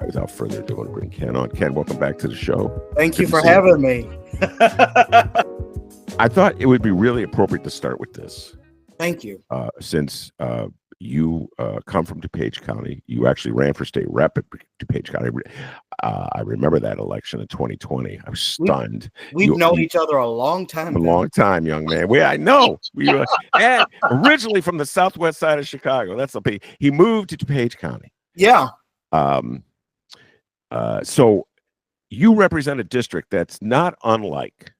right, without further ado, I want to bring Ken on. Ken, welcome back to the show. Thank you for having me. I thought it would be really appropriate to start with this. Thank you. Since you come from DuPage County, you actually ran for state rep at DuPage County. I remember that election in 2020. I was stunned. We've known each other a long time. A long time, young man. I know. And originally from the southwest side of Chicago. That's the he moved to DuPage County. Yeah. So you represent a district that's not unlike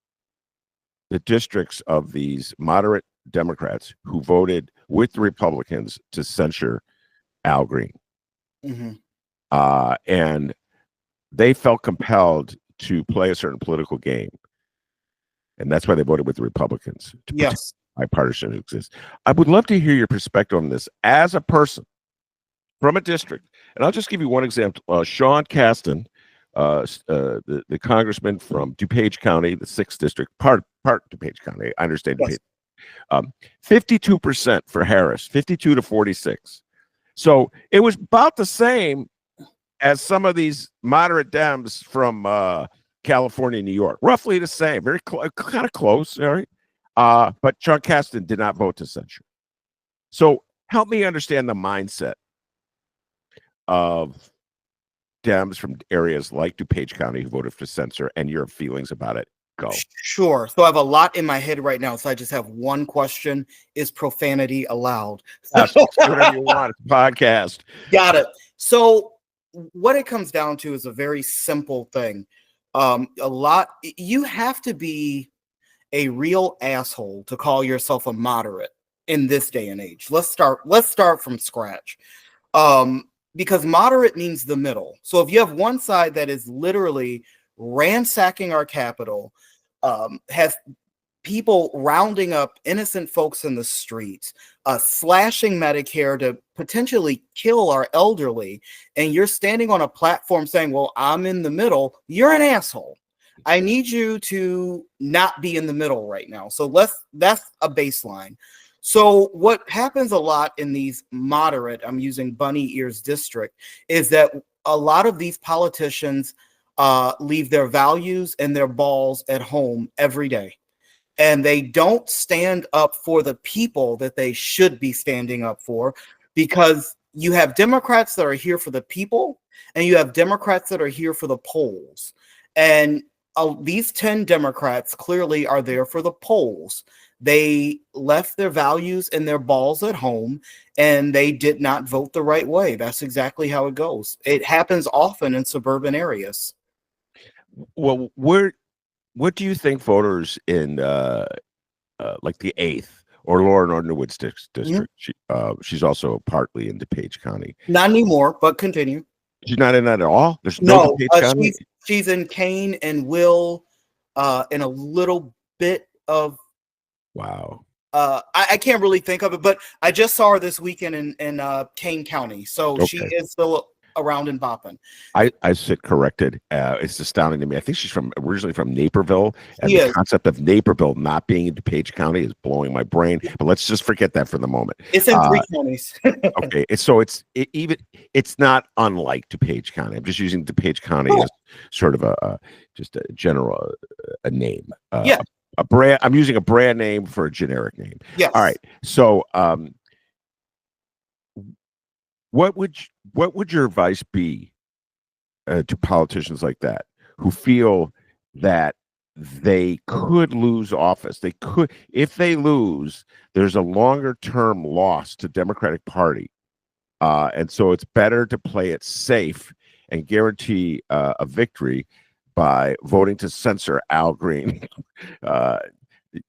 the districts of these moderate Democrats who voted with the Republicans to censure Al Green. Mm-hmm. And they felt compelled to play a certain political game. And that's why they voted with the Republicans. Yes. Bipartisan exists. I would love to hear your perspective on this as a person from a district. And I'll just give you one example. Sean Casten, the congressman from DuPage County, the 6th district, part DuPage County. I understand. Yes. 52% for Harris, 52 to 46. So it was about the same as some of these moderate Dems from California, New York, roughly the same, very kind of close. All right. But Sean Casten did not vote to censure. So help me understand the mindset of Dems from areas like DuPage County who voted for censor and your feelings about it. Go. Sure. So I have a lot in my head right now. So I just have one question. Is profanity allowed? Yes, whatever you want. It's a podcast. Got it. So what it comes down to is a very simple thing. You have to be a real asshole to call yourself a moderate in this day and age. Let's start from scratch. Because moderate means the middle. So if you have one side that is literally ransacking our capital, has people rounding up innocent folks in the streets, slashing Medicare to potentially kill our elderly, and you're standing on a platform saying, well, I'm in the middle, you're an asshole. I need you to not be in the middle right now. So that's a baseline. So what happens a lot in these moderate, I'm using bunny ears district, is that a lot of these politicians leave their values and their balls at home every day. And they don't stand up for the people that they should be standing up for, because you have Democrats that are here for the people and you have Democrats that are here for the polls. And these 10 Democrats clearly are there for the polls. They left their values and their balls at home, and they did not vote the right way. That's exactly how it goes. It happens often in suburban areas. Well, what do you think voters in like the 8th or Lauren Underwood's district? Mm-hmm. She's also partly in DuPage County. Not anymore, but continue. She's not in that at all? There's no DuPage County? She's in Kane and Will, and a little bit of. Wow. I can't really think of it, but I just saw her this weekend in Kane County. So okay. She is still around and bopping. I sit corrected. It's astounding to me. I think she's originally from Naperville, and the concept of Naperville not being in DuPage County is blowing my brain. But let's just forget that for the moment. It's in 3 counties. Okay, so it's not unlike DuPage County. I'm just using DuPage County as sort of a general name. A brand. I'm using a brand name for a generic name. Yes. All right. So, what would your advice be to politicians like that who feel that they could lose office? They could, if they lose, there's a longer term loss to Democratic Party, and so it's better to play it safe and guarantee a victory by voting to censor Al Green.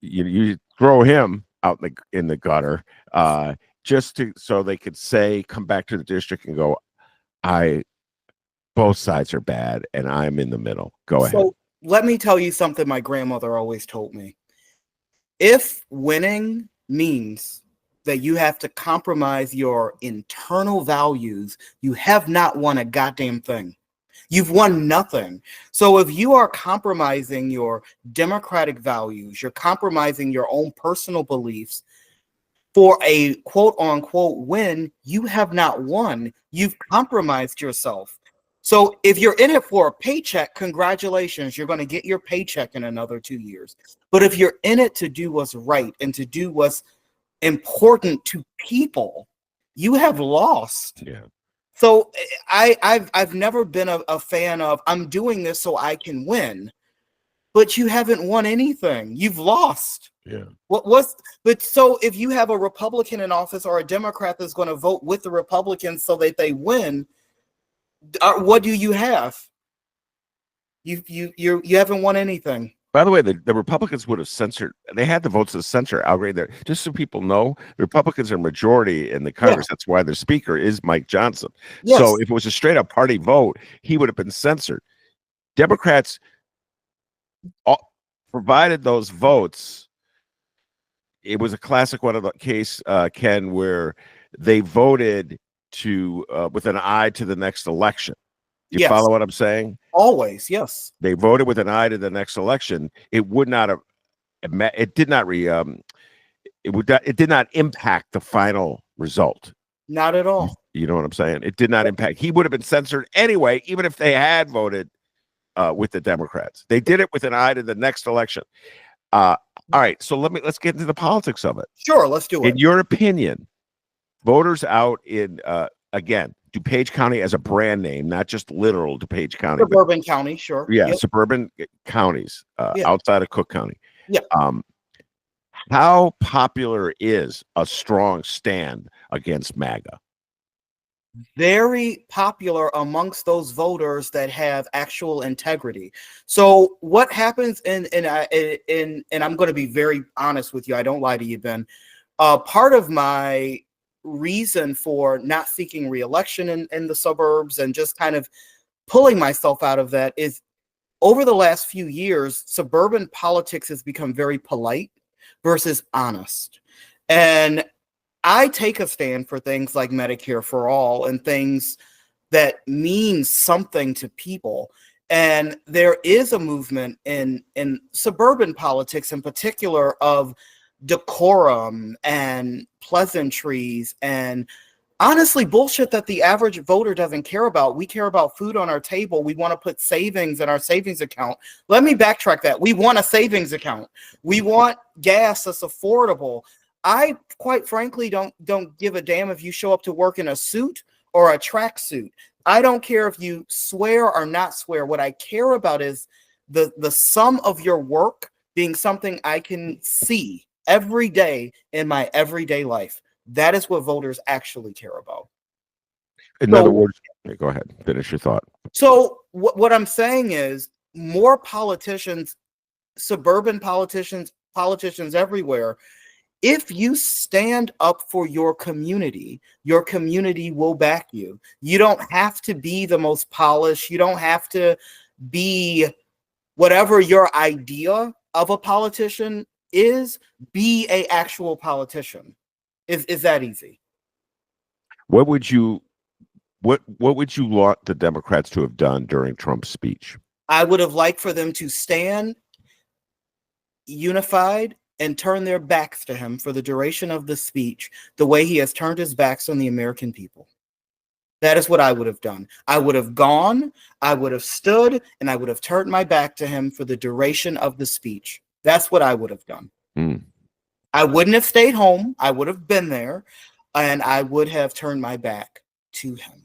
You throw him out in the gutter, so they could come back to the district and go, both sides are bad and I'm in the middle. Go ahead. So let me tell you something my grandmother always told me. If winning means that you have to compromise your internal values, you have not won a goddamn thing. You've won nothing. So if you are compromising your democratic values, you're compromising your own personal beliefs for a quote unquote win, you have not won. You've compromised yourself. So if you're in it for a paycheck, congratulations, you're going to get your paycheck in another 2 years. But if you're in it to do what's right and to do what's important to people, you have lost. Yeah. So I've never been a fan of I'm doing this so I can win, but you haven't won anything. You've lost. Yeah. But so if you have a Republican in office or a Democrat that's going to vote with the Republicans so that they win, what do you have? You haven't won anything. By the way, the Republicans would have censored. They had the votes to censor Al Green there. Just so people know, the Republicans are majority in the Congress. That's why their speaker is Mike Johnson. Yes. So if it was a straight up party vote, he would have been censored. Democrats provided those votes. It was a classic one of the case, Ken, where they voted to with an eye to the next election. You follow what I'm saying? Always, yes. They voted with an eye to the next election. It would not have. It did not it did not impact the final result. Not at all. You know what I'm saying? It did not impact. He would have been censored anyway, even if they had voted with the Democrats. They did it with an eye to the next election. All right, so let's get into the politics of it. Sure, let's do it. In your opinion, voters out in again, DuPage County as a brand name, not just literal DuPage County. Suburban county, sure. Yeah, yep. Suburban counties outside of Cook County. Yeah. How popular is a strong stand against MAGA? Very popular amongst those voters that have actual integrity. So what happens and I'm going to be very honest with you. I don't lie to you, Ben. Part of my reason for not seeking re-election in the suburbs and just kind of pulling myself out of that is over the last few years, suburban politics has become very polite versus honest. And I take a stand for things like Medicare for all and things that mean something to people. And there is a movement in suburban politics in particular of decorum and pleasantries and honestly bullshit that the average voter doesn't care about. We care about food on our table. We want to put savings in our savings account. Let me backtrack that. We want a savings account. We want gas that's affordable. I quite frankly don't give a damn if you show up to work in a suit or a tracksuit. I don't care if you swear or not swear. What I care about is the sum of your work being something I can see every day in my everyday life. That is what voters actually care about. In other words, go ahead, finish your thought. So what I'm saying is more politicians, suburban politicians everywhere, if you stand up for your community will back you. You don't have to be the most polished. You don't have to be whatever your idea of a politician is, be a actual politician. Is that easy? What would you want the Democrats to have done during Trump's speech? I would have liked for them to stand unified and turn their backs to him for the duration of the speech, the way he has turned his backs on the American people. That is what I would have done. I would have gone, I would have stood, and I would have turned my back to him for the duration of the speech. That's what I would have done. I wouldn't have stayed home. I would have been there, and I would have turned my back to him.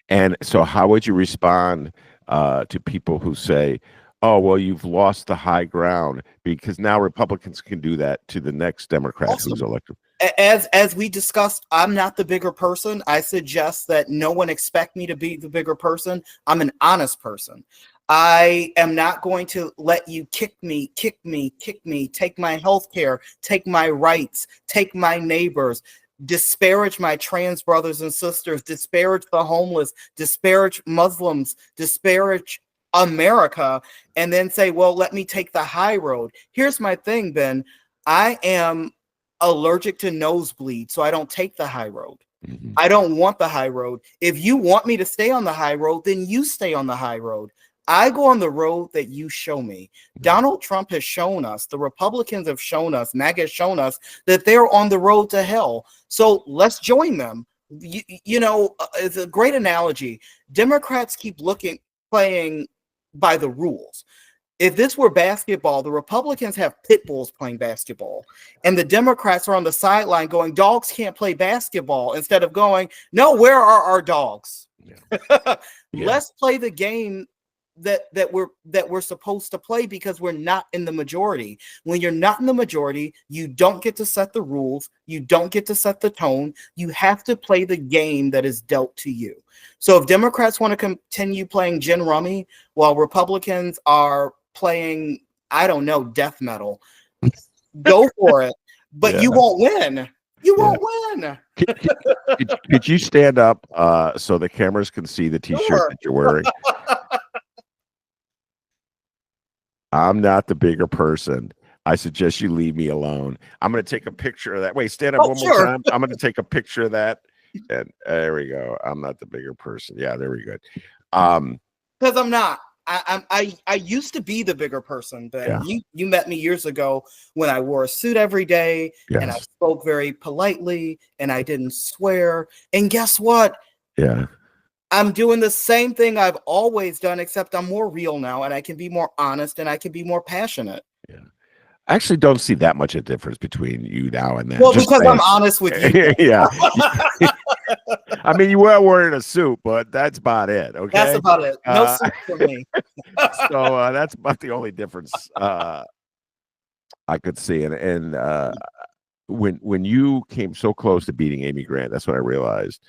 And so how would you respond to people who say, oh, well, you've lost the high ground, because now Republicans can do that to the next Democrat who's elected? As we discussed, I'm not the bigger person. I suggest that no one expect me to be the bigger person. I'm an honest person. I am not going to let you kick me, take my health care, take my rights, take my neighbors, disparage my trans brothers and sisters, disparage the homeless, disparage Muslims, disparage America, and then say, well, let me take the high road. Here's my thing, Ben. I am allergic to nosebleed, so I don't take the high road. I don't want the high road. If you want me to stay on the high road, then you stay on the high road. I go on the road that you show me. Donald Trump has shown us, the Republicans have shown us, MAGA has shown us that they're on the road to hell. So let's join them. It's a great analogy. Democrats keep playing by the rules. If this were basketball, the Republicans have pit bulls playing basketball, and the Democrats are on the sideline going, dogs can't play basketball, instead of going, no, where are our dogs? Yeah. Let's play the game that we're supposed to play, because we're not in the majority. When you're not in the majority, you don't get to set the rules, you don't get to set the tone. You have to play the game that is dealt to you. So if Democrats want to continue playing gin rummy while Republicans are playing, I don't know, death metal, go for it, but you won't win. You won't win. Could you stand up so the cameras can see the t-shirt that you're wearing? I'm not the bigger person. I suggest you leave me alone. I'm going to take a picture of that. Wait, stand up one more time. I'm going to take a picture of that. And there we go. I'm not the bigger person. Yeah, there we go. Because I'm not. I used to be the bigger person, but you met me years ago when I wore a suit every day, and I spoke very politely, and I didn't swear. And guess what? Yeah. I'm doing the same thing I've always done, except I'm more real now, and I can be more honest, and I can be more passionate. Yeah. I actually don't see that much of a difference between you now and then. Well, because I'm honest with you. Yeah. I mean, you were wearing a suit, but that's about it. Okay. That's about it. No suit for me. So that's about the only difference I could see. And when you came so close to beating Amy Grant, that's when I realized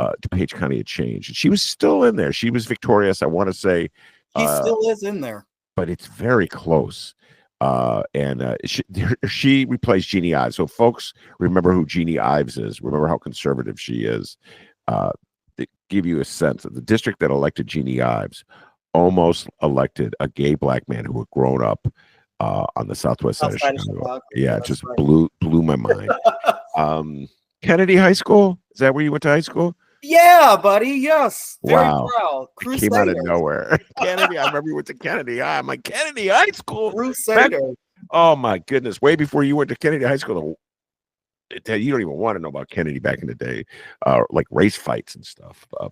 DuPage County had changed. And she was still in there. She was victorious. I want to say she still is in there, but it's very close. And she replaced Jeannie Ives. So folks, remember who Jeannie Ives is. Remember how conservative she is. To give you a sense of the district that elected Jeannie Ives, almost elected a gay black man who had grown up on the southwest side of Chicago. Yeah, it just blew my mind. Kennedy High School, is that where you went to high school? Yeah, buddy. Yes. Very proud. It came out of nowhere. Kennedy. I remember you went to Kennedy. I'm like, Kennedy High School. Crusader. Oh my goodness. Way before you went to Kennedy High School. You don't even want to know about Kennedy back in the day. Like race fights and stuff. I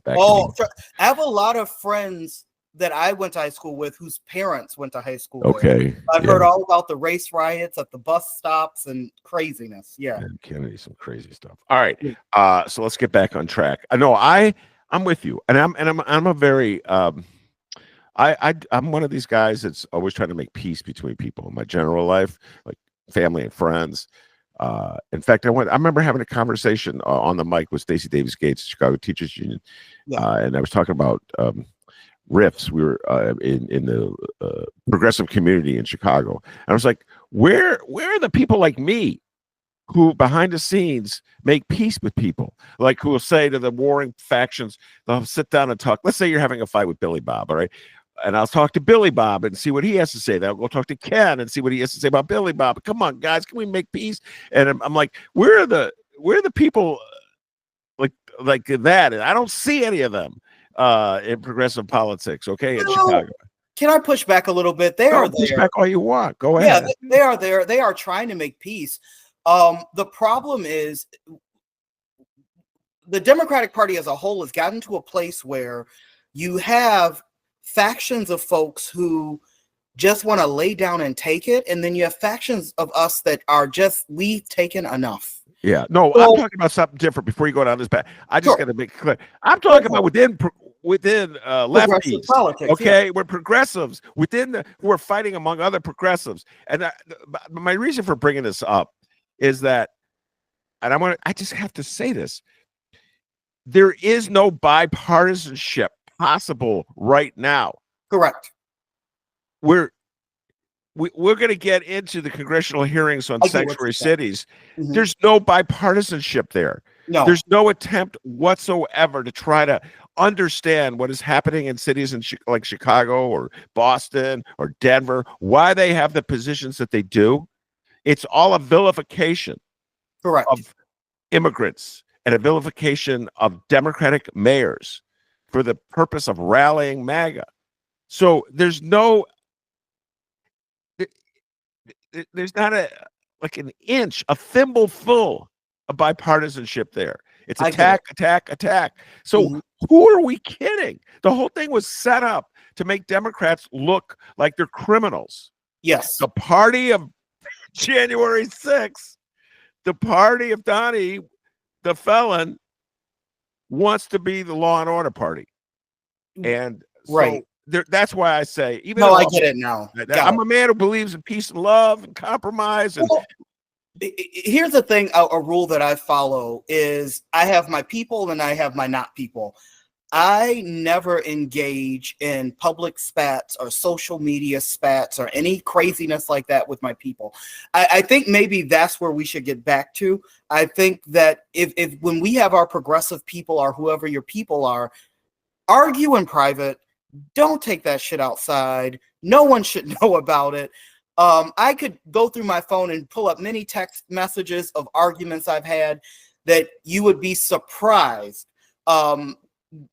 have a lot of friends that I went to high school with whose parents went to high school. Okay. I've heard all about the race riots at the bus stops and craziness. Yeah. Kennedy, some crazy stuff. All right. So let's get back on track. I know I'm with you. And I'm a very I'm one of these guys that's always trying to make peace between people in my general life, like family and friends. In fact, I remember having a conversation on the mic with Stacey Davis Gates, Chicago Teachers Union. And I was talking about rifts. We were in the progressive community in Chicago, and I was like, where are the people like me who behind the scenes make peace with people, like who will say to the warring factions, they'll sit down and talk. Let's say you're having a fight with Billy Bob, all right, and I'll talk to Billy Bob and see what he has to say. Then I'll go talk to Ken and see what he has to say about Billy Bob. Come on, guys, can we make peace? And I'm like, where are the people like that? And I don't see any of them in progressive politics, okay, in Chicago. Can I push back a little bit? They are push back all you want. Go ahead. Yeah, they are there. They are trying to make peace. The problem is the Democratic Party as a whole has gotten to a place where you have factions of folks who just want to lay down and take it, and then you have factions of us that are just, we've taken enough. Yeah, no, I'm talking about something different before you go down this path. I just got to make it clear. I'm talking about within lefties, politics, okay? We're progressives we're fighting among other progressives. And my reason for bringing this up is that, and I just have to say this, there is no bipartisanship possible right now. Correct. We're going to get into the congressional hearings on sanctuary cities. Mm-hmm. There's no bipartisanship there. No. There's no attempt whatsoever to try to understand what is happening in cities like Chicago or Boston or Denver, why they have the positions that they do. It's all a vilification of immigrants and a vilification of Democratic mayors for the purpose of rallying MAGA. So there's not an inch, a thimble full of bipartisanship there. It's I get it. attack. So Mhm. who are we kidding? The whole thing was set up to make Democrats look like they're criminals. Yes. The party of January 6th, the party of Donnie, the felon, wants to be the law and order party. And Right. so that's why I say, even No, I though get it now. Got I'm it. a man who believes in peace and love and compromise, and Well, here's the thing, a rule that I follow is I have my people and I have my not people. I never engage in public spats or social media spats or any craziness like that with my people. I think maybe that's where we should get back to. I think that if when we have our progressive people or whoever your people are, argue in private, don't take that shit outside. No one should know about it. I could go through my phone and pull up many text messages of arguments I've had that you would be surprised.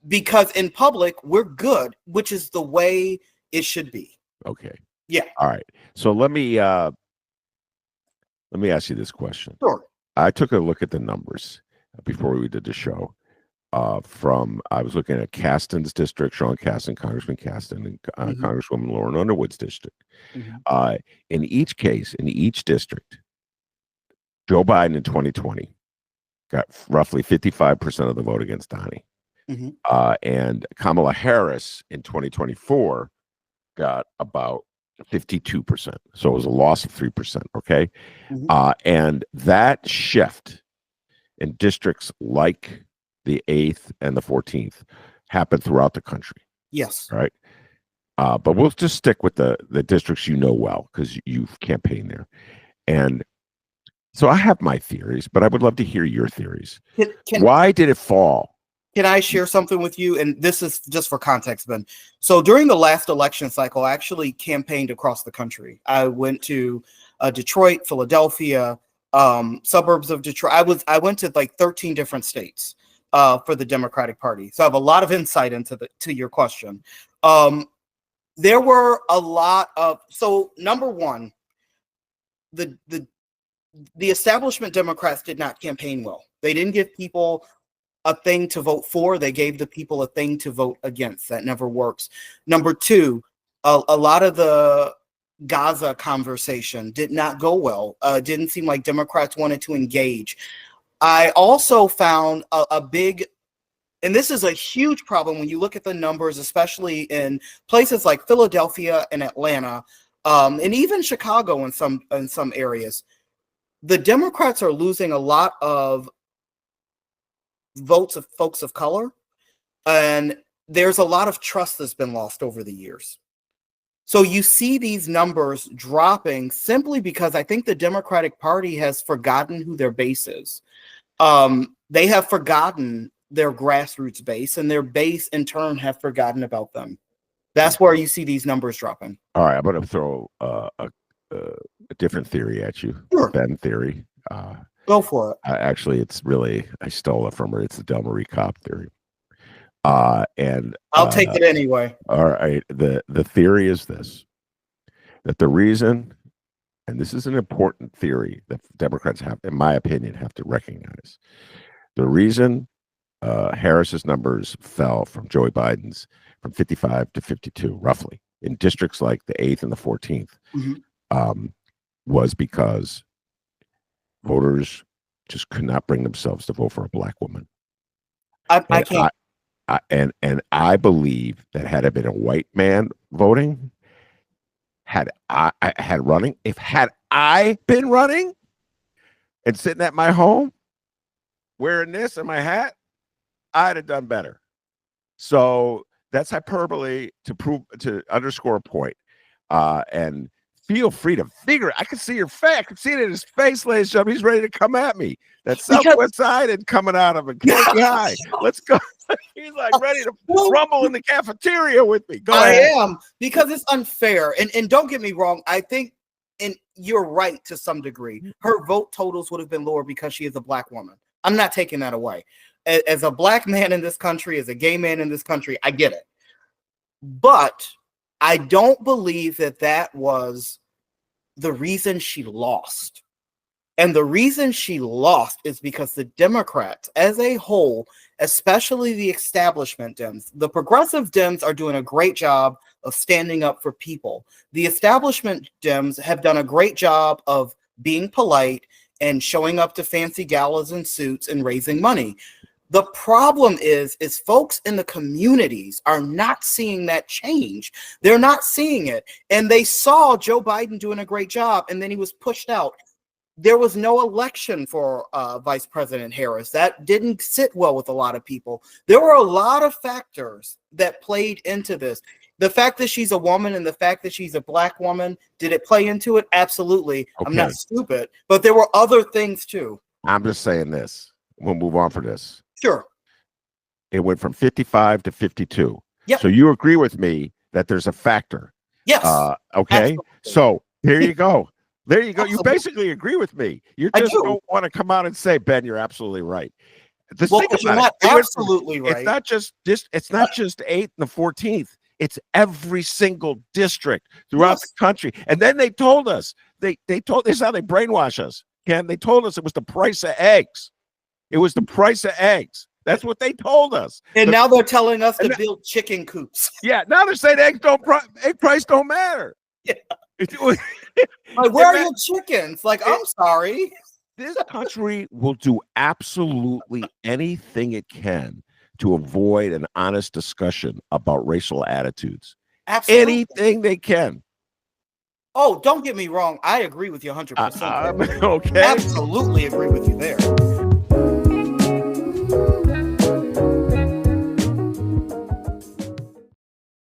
Because in public, we're good, which is the way it should be. okay. Yeah, All right. So let me ask you this question. sure. I took a look at the numbers before we did the show. I was looking at Caston's district, Sean Caston, Congressman Caston, and Mhm. Congresswoman Lauren Underwood's district. Mhm. In each case, in each district, Joe Biden in 2020 got roughly 55% of the vote against Donnie. Mhm. And Kamala Harris in 2024 got about 52%. So it was a loss of 3%. Okay. Mhm. And that shift in districts like the 8th and the 14th happened throughout the country. Yes. Right. But we'll just stick with the districts you know well because you've campaigned there. And so I have my theories, but I would love to hear your theories. Can Why did it fall? Can I share something with you? And this is just for context, Ben. So during the last election cycle, I actually campaigned across the country. I went to Detroit, Philadelphia, suburbs of Detroit. I went to like 13 different states for the Democratic Party. So I have a lot of insight into to your question. There were a lot of number one, the the the establishment Democrats did not campaign well. They didn't give people a thing to vote for. They gave the people a thing to vote against. That never works. Number two, a lot of the Gaza conversation did not go well. Didn't seem like Democrats wanted to engage. I also found a big, and this is a huge problem when you look at the numbers, especially in places like Philadelphia and Atlanta, and even Chicago in some areas. The Democrats are losing a lot of votes of folks of color, and there's a lot of trust that's been lost over the years. So you see these numbers dropping simply because I think the Democratic Party has forgotten who their base is. They have forgotten their grassroots base, and their base in turn have forgotten about them. That's where you see these numbers dropping. All right, I'm going to throw a different theory at you, the Sure. Ben theory. Go for it. Actually, I stole it from her. It's the Del Marie Cobb theory. And I'll take it anyway. all right, the theory is this: that the reason, and this is an important theory that Democrats have, in my opinion, have to recognize, the reason Harris's numbers fell from Joe Biden's from 55 to 52, roughly, in districts like the 8th and the 14th, Mhm. was because voters just could not bring themselves to vote for a black woman. I And can't. I believe that had it been a white man voting, had I been running and sitting at my home wearing this and my hat, I'd have done better. So that's hyperbole to underscore a point. And feel free to figure it. I can see your face. I can see it in his face, ladies and gentlemen. He's ready to come at me. That Because Southwest side and coming out of it. Katie high. Let's go. He's like ready to rumble in the cafeteria with me. Go ahead. I am, because it's unfair. And don't get me wrong, I think, and you're right to some degree, her vote totals would have been lower because she is a black woman. I'm not taking that away. As a black man in this country, as a gay man in this country, I get it. But I don't believe that was the reason she lost. And the reason she lost is because the Democrats as a whole, especially the establishment Dems, the progressive Dems are doing a great job of standing up for people. The establishment Dems have done a great job of being polite and showing up to fancy galas and suits and raising money. The problem is folks in the communities are not seeing that change. They're not seeing it. And they saw Joe Biden doing a great job, and then he was pushed out. There was no election for Vice President Harris. That didn't sit well with a lot of people. There were a lot of factors that played into this. The fact that she's a woman and the fact that she's a black woman, did it play into it? Absolutely. Okay. I'm not stupid, but there were other things too. I'm just saying this. We'll move on for this. Sure. It went from 55 to 52. Yep. So you agree with me that there's a factor. Yes. Okay. Absolutely. So there you go. There you go. Absolutely. You basically agree with me. You just don't want to come out and say, Ben, you're absolutely right. The thing you're about not it, absolutely right. It's not just 8th and the 14th. It's every single district throughout the country. And then they told us, they told this is how they brainwash us. Ken, they told us it was the price of eggs. It was the price of eggs. That's what they told us. And now they're telling us to build chicken coops. Yeah, now they're saying egg price don't matter. Yeah. Like, where are your chickens? Like, I'm sorry. This country will do absolutely anything it can to avoid an honest discussion about racial attitudes. Absolutely. Anything they can. Oh, don't get me wrong. I agree with you 100%. Okay. Absolutely agree with you there.